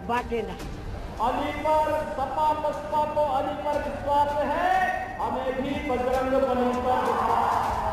बांटे ना। अली पर सपा बसपा को अली पर विश्वास है, हमें भी बजरंग बली पर विश्वास है।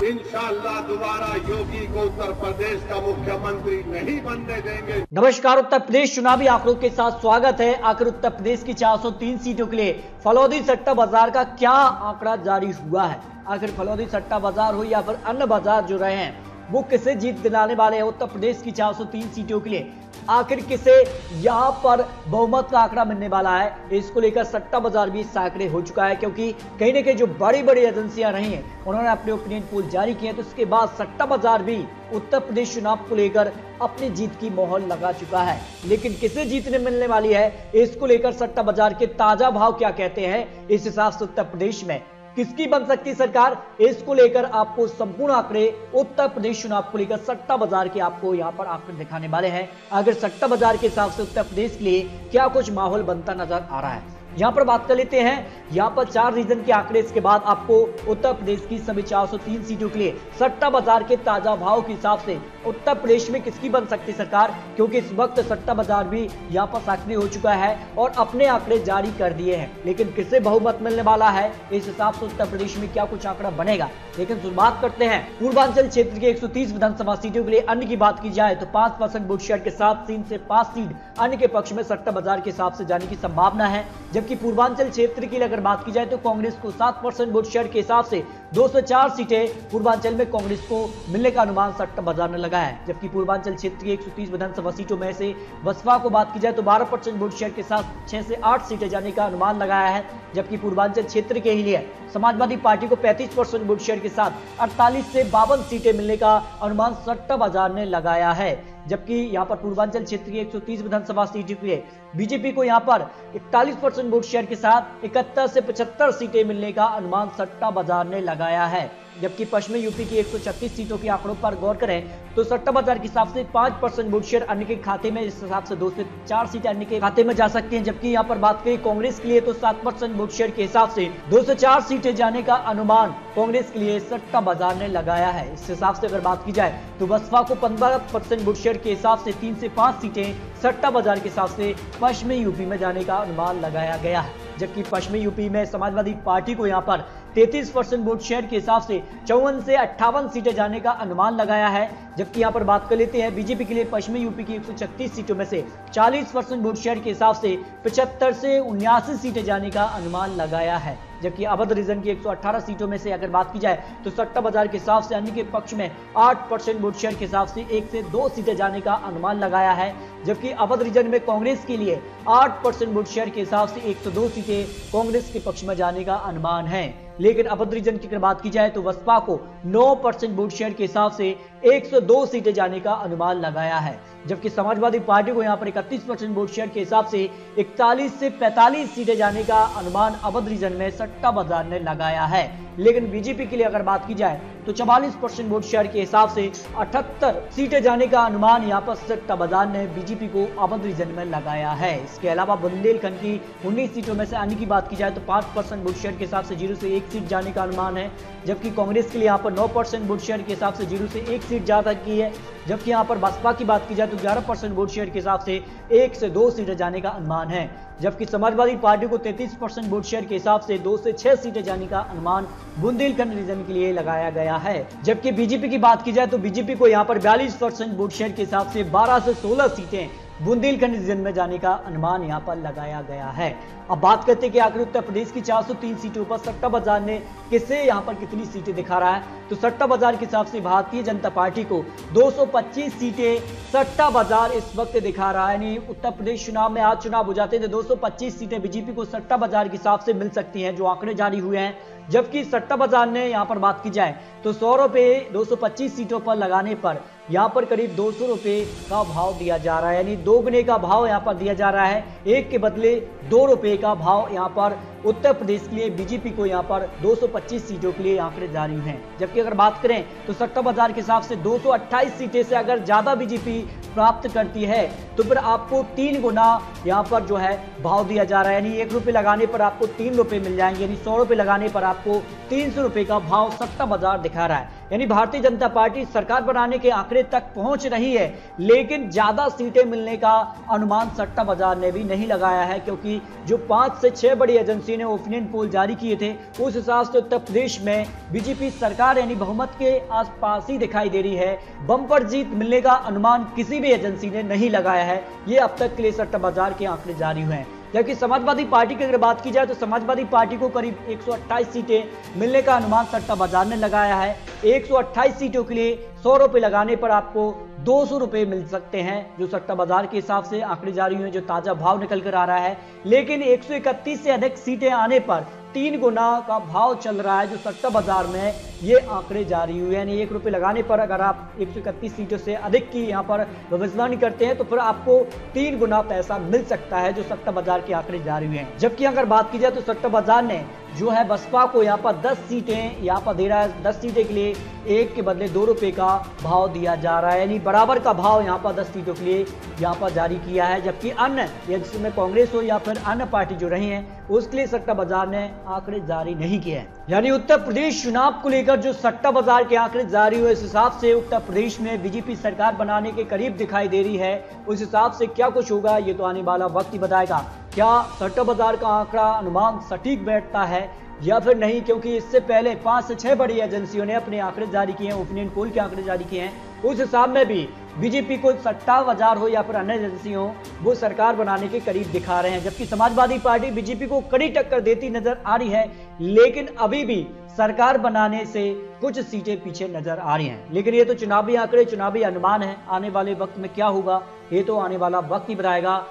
इंशाअल्लाह दोबारा योगी को उत्तर प्रदेश का मुख्यमंत्री नहीं बनने देंगे। नमस्कार, उत्तर प्रदेश चुनावी आंकड़ों के साथ स्वागत है। आखिर उत्तर प्रदेश की 403 सीटों के लिए फलौदी सट्टा बाजार का क्या आंकड़ा जारी हुआ है? आखिर फलौदी सट्टा बाजार हो या फिर अन्य बाजार जो रहे हैं, वो किसे जीत दिलाने वाले हैं उत्तर प्रदेश की 403 सीटों के लिए? आखिर किसे यहां पर बहुमत का आंकड़ा मिलने वाला है? इसको लेकर सट्टा बाजार भी साकड़े हो चुका है, क्योंकि कहीं ना कहीं जो बड़ी बड़ी एजेंसियां रही हैं उन्होंने अपने ओपिनियन पोल जारी किए हैं। तो इसके बाद सट्टा बाजार भी उत्तर प्रदेश चुनाव को लेकर अपनी जीत की मोहर लगा चुका है। लेकिन किसे जीतने मिलने वाली है, इसको लेकर सट्टा बाजार के ताजा भाव क्या कहते हैं, इस हिसाब से उत्तर प्रदेश में किसकी बन सकती सरकार, इसको लेकर आपको संपूर्ण आंकड़े उत्तर प्रदेश चुनाव को लेकर सट्टा बाजार के आपको यहां पर आंकड़े दिखाने वाले हैं। अगर सट्टा बाजार के हिसाब से उत्तर प्रदेश के लिए क्या कुछ माहौल बनता नजर आ रहा है, यहां पर बात कर लेते हैं। यहां पर 4 रीजन के आंकड़े, इसके बाद आपको उत्तर प्रदेश की सभी 403 सीटों के लिए सट्टा बाजार के ताजा भाव के हिसाब से उत्तर प्रदेश में किसकी बन सकती सरकार, क्योंकि इस वक्त सट्टा बाजार भी यहां पर सक्रिय हो चुका है और अपने आंकड़े जारी कर दिए हैं। लेकिन किसे बहुमत मिलने वाला है, इस हिसाब से उत्तर प्रदेश में क्या कुछ आंकड़ा बनेगा। लेकिन शुरुआत करते हैं पूर्वांचल क्षेत्र के 130 विधानसभा सीटों के लिए। अन्य की बात की जाए तो 5% वोट शेयर के साथ 3 से 5 सीट अन्य के पक्ष में सट्टा बाजार के हिसाब से जाने की संभावना है। जबकि पूर्वांचल क्षेत्र की अगर बात की जाए तो कांग्रेस को 7% वोट शेयर के हिसाब से 204 सीटें पूर्वांचल में कांग्रेस को मिलने का अनुमान सट्टा बाजार ने लगाया है। जबकि पूर्वांचल क्षेत्र की 130 विधानसभा सीटों में से बसपा को बात की जाए तो 12% वोट शेयर के साथ 6 से 8 सीटें जाने का अनुमान लगाया है। जबकि पूर्वांचल क्षेत्र के लिए समाजवादी पार्टी को 35% वोट शेयर के साथ 48 से 52 सीटें मिलने का अनुमान सट्टा बाजार ने लगाया है। जबकि यहां पर पूर्वांचल क्षेत्र की 130 विधानसभा सीटों के लिए बीजेपी को यहां पर 41% वोट शेयर के साथ 71 से 75 सीटें मिलने का अनुमान सट्टा बाजार ने लगाया है। जबकि पश्चिमी यूपी की 136 सीटों के आंकड़ों पर गौर करें तो सट्टा बाजार के हिसाब से 5% वोट शेयर अन्य के खाते में, इस हिसाब से 2 से 4 सीटें अन्य के खाते में जा सकती हैं। जबकि यहां पर बात करें कांग्रेस के लिए तो 7% वोट शेयर के हिसाब से 2 से 4 सीटें जाने का अनुमान कांग्रेस के लिए सट्टा बाजार ने लगाया है। इस हिसाब से अगर बात की जाए तो बसपा को 15% वोट शेयर के हिसाब से 3 से 5 सीटें सट्टा बाजार के हिसाब से पश्चिमी यूपी में जाने का अनुमान लगाया गया है। जबकि पश्चिमी यूपी में समाजवादी पार्टी को यहां पर 33% वोट शेयर के हिसाब से 54 से 58 सीटें जाने का अनुमान लगाया है। जबकि यहां पर बात कर लेते हैं बीजेपी के लिए पश्चिमी यूपी की 136 सीटों में से 40% वोट शेयर के हिसाब से 75 से 79 सीटें जाने का अनुमान लगाया है। जबकि अवध रीजन की 118 सीटों में से अगर बात की जाए तो सट्टा बाजार के हिसाब से अन्य के पक्ष में 8% वोट शेयर के हिसाब से 1 से 2 सीटें जाने का अनुमान लगाया है। जबकि अवध रीजन में कांग्रेस के लिए 8% वोट शेयर के हिसाब से 102 सीटें कांग्रेस के पक्ष में जाने का अनुमान है। लेकिन अवध रीजन की अगर बात की जाए तो बसपा को 9% वोट शेयर के हिसाब से 102 सीटें जाने का अनुमान लगाया है। जबकि समाजवादी पार्टी को यहां पर 31% वोट शेयर के हिसाब से 41 से 45 सीटें जाने का अनुमान अवध रीजन में सट्टा बाजार ने लगाया है। लेकिन बीजेपी के लिए अगर बात की जाए तो 44% वोट शेयर के हिसाब से 78 सीटें जाने का अनुमान यहां पर सट्टा बाजार ने बीजेपी को अवध रीजन में लगाया है। इसके अलावा बुंदेलखंड की 19 सीटों में से अन्य की बात की जाए तो 5% वोट शेयर के हिसाब से 0 से 1 सीट जाने का अनुमान है। जबकि कांग्रेस के लिए यहां पर 9% वोट शेयर के हिसाब से 0 से 1 सीट जा सकती है। जबकि यहां पर बसपा की बात की जाए तो 11% वोट शेयर के हिसाब से 1 से 2 सीटें जाने का अनुमान है। जबकि समाजवादी पार्टी को 33% वोट शेयर के हिसाब से 2 से 6 सीटें जाने का अनुमान बुंदेलखंड रीजन के लिए लगाया गया है। जबकि बीजेपी की बात की जाए तो बीजेपी को यहां पर 42% वोट शेयर के हिसाब से 12 से 16 सीटें बुंदेलखंड रीजन में जाने का अनुमान यहां पर लगाया गया है। अब बात करते हैं कि आखिर उत्तर प्रदेश की 403 सीटों पर सट्टा बाजार ने किसे यहां पर कितनी सीटें दिखा रहा है, तो सट्टा बाजार के हिसाब से भारतीय जनता पार्टी को 225 सीटें सट्टा बाजार इस वक्त दिखा रहा है। यानी उत्तर प्रदेश चुनाव में आज चुनाव हो जाते हैं तो 225 सीटें बीजेपी को सट्टा बाजार के हिसाब से मिल सकती हैं, जो आंकड़े जारी हुए हैं। जबकि सट्टा बाजार ने यहां पर बात की जाए तो 100 रुपए 225 सीटों पर लगाने पर यहां पर करीब 200 रुपए का भाव दिया जा रहा है। यानी 2 गुने का भाव यहां पर दिया जा रहा है, 1 के बदले 2 रुपए का भाव यहां पर उत्तर प्रदेश के लिए बीजेपी को यहां पर 225 सीटों के लिए आंकड़े जारी हैं। जबकि अगर बात करें तो सट्टा बाजार के हिसाब से 228 सीटें से अगर ज्यादा बीजेपी प्राप्त करती है तो फिर आपको 3 गुना यहां पर जो है भाव दिया जा रहा है। यानी 1 रुपए लगाने पर आपको 3 रुपए मिल जाएंगे, यानी 100 रुपए लगाने पर आपको 300 रुपए का भाव सट्टा बाजार दिखा रहा है। यानी भारतीय जनता पार्टी सरकार बनाने के आंकड़े तक पहुंच रही है, लेकिन ज्यादा सीटें मिलने का अनुमान सट्टा बाजार ने भी नहीं लगाया है, क्योंकि जो 5 से 6 बड़ी एजेंसी ने ओपिनियन पोल जारी किए थे उस हिसाब से उत्तर प्रदेश में बीजेपी सरकार यानी बहुमत के आसपास ही दिखाई दे रही है। बम्पर जीत मिलने का अनुमान किसी भी एजेंसी ने नहीं लगाया है। ये अब तक के लिए सट्टा बाजार के आंकड़े जारी हुए हैं। जबकि समाजवादी पार्टी की अगर बात की जाए तो समाजवादी पार्टी को करीब 128 सीटें मिलने का अनुमान सट्टा बाजार ने लगाया है। 128 सीटों के लिए 100 रुपए लगाने पर आपको 200 रुपए मिल सकते हैं, जो सट्टा बाजार के हिसाब से आंकड़े जारी हुए, जो ताजा भाव निकल कर आ रहा है। लेकिन 131 से अधिक सीटें आने पर 3 गुना का भाव चल रहा है, जो सट्टा बाजार में ये आंकड़े जारी हुए हैं। यानी 1 रुपए लगाने पर अगर आप 131 सीटों से अधिक की यहाँ पर भविष्यवाणी करते हैं तो फिर आपको 3 गुना पैसा मिल सकता है, जो सट्टा बाजार के आंकड़े जारी हुए हैं। जबकि अगर बात की जाए तो सट्टा बाजार ने जो है बसपा को यहाँ पर 10 सीटें यहाँ पर दे रहा है। 10 सीटें के लिए 1 के बदले 2 रुपए का भाव दिया जा रहा है, यानी बराबर का भाव यहाँ पर 10 सीटों के लिए यहाँ पर जारी किया है। जबकि अन्य जिसमें कांग्रेस हो या फिर अन्य पार्टी जो रही हैं उसके लिए सट्टा बाजार ने आंकड़े जारी नहीं किए हैं। यानी उत्तर प्रदेश चुनाव को लेकर जो सट्टा बाजार के आंकड़े जारी हुए, इस हिसाब से उत्तर प्रदेश में बीजेपी सरकार बनाने के करीब दिखाई दे रही है। उस हिसाब से क्या कुछ होगा ये तो आने वाला वक्त ही बताएगा। क्या सट्टा बाजार का आंकड़ा अनुमान सटीक बैठता है या फिर नहीं, क्योंकि इससे पहले 5 से 6 बड़ी एजेंसियों ने अपने आंकड़े जारी किए हैं, ओपिनियन पोल के आंकड़े जारी किए हैं। उस हिसाब में भी बीजेपी को सट्टा बाजार हो या फिर अन्य एजेंसी हो, वो सरकार बनाने के करीब दिखा रहे हैं। जबकि समाजवादी पार्टी बीजेपी को कड़ी टक्कर देती नजर आ रही है, लेकिन अभी भी सरकार बनाने से कुछ सीटें पीछे नजर आ रही हैं। लेकिन ये तो चुनावी आंकड़े, चुनावी अनुमान है। आने वाले वक्त में क्या होगा ये तो आने वाला वक्त ही बताएगा।